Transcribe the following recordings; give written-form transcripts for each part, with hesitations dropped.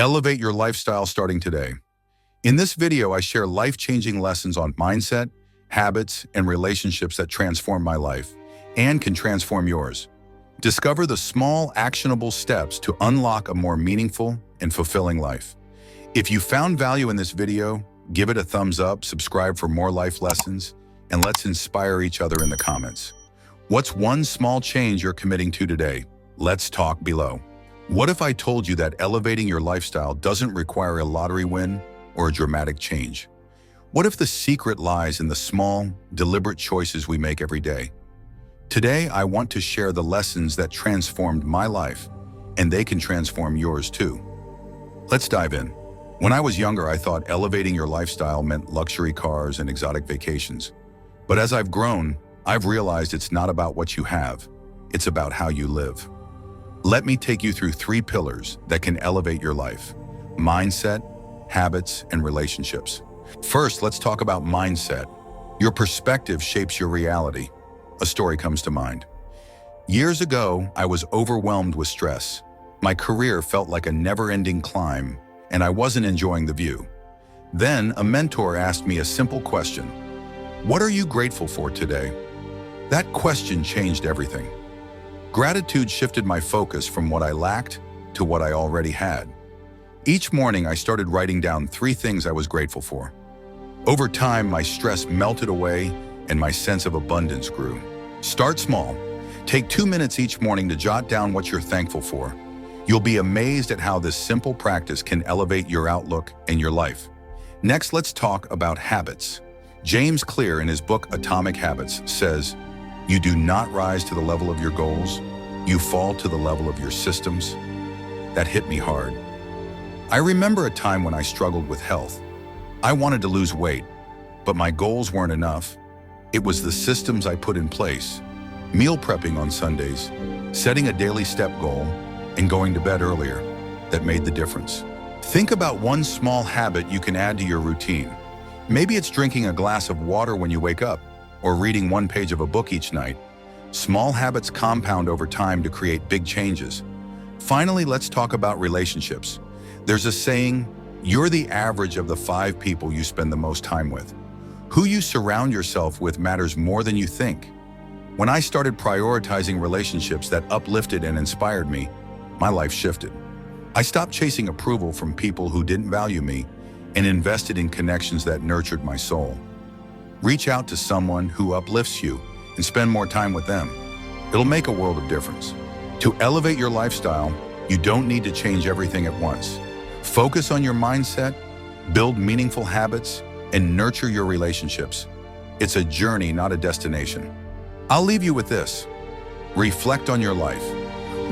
Elevate your lifestyle starting today. In this video, I share life-changing lessons on mindset, habits, and relationships that transform my life and can transform yours. Discover the small, actionable steps to unlock a more meaningful and fulfilling life. If you found value in this video, give it a thumbs up, subscribe for more life lessons, and let's inspire each other in the comments. What's one small change you're committing to today? Let's talk below. What if I told you that elevating your lifestyle doesn't require a lottery win or a dramatic change? What if the secret lies in the small, deliberate choices we make every day? Today, I want to share the lessons that transformed my life, and they can transform yours too. Let's dive in. When I was younger, I thought elevating your lifestyle meant luxury cars and exotic vacations. But as I've grown, I've realized it's not about what you have, it's about how you live. Let me take you through 3 pillars that can elevate your life: mindset, habits, and relationships. First, let's talk about mindset. Your perspective shapes your reality. A story comes to mind. Years ago, I was overwhelmed with stress. My career felt like a never-ending climb, and I wasn't enjoying the view. Then, a mentor asked me a simple question: "What are you grateful for today?" That question changed everything. Gratitude shifted my focus from what I lacked to what I already had. Each morning, I started writing down 3 things I was grateful for. Over time, my stress melted away and my sense of abundance grew. Start small. Take 2 minutes each morning to jot down what you're thankful for. You'll be amazed at how this simple practice can elevate your outlook and your life. Next, let's talk about habits. James Clear, in his book Atomic Habits, says, "You do not rise to the level of your goals, you fall to the level of your systems." That hit me hard. I remember a time when I struggled with health. I wanted to lose weight, but my goals weren't enough. It was the systems I put in place: meal prepping on Sundays, setting a daily step goal, and going to bed earlier, that made the difference. Think about one small habit you can add to your routine. Maybe it's drinking a glass of water when you wake up, or reading 1 page of a book each night. Small habits compound over time to create big changes. Finally, let's talk about relationships. There's a saying, you're the average of the 5 people you spend the most time with. Who you surround yourself with matters more than you think. When I started prioritizing relationships that uplifted and inspired me, my life shifted. I stopped chasing approval from people who didn't value me and invested in connections that nurtured my soul. Reach out to someone who uplifts you and spend more time with them. It'll make a world of difference. To elevate your lifestyle, you don't need to change everything at once. Focus on your mindset, build meaningful habits, and nurture your relationships. It's a journey, not a destination. I'll leave you with this. Reflect on your life.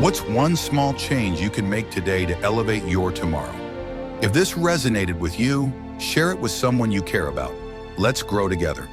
What's one small change you can make today to elevate your tomorrow? If this resonated with you, share it with someone you care about. Let's grow together.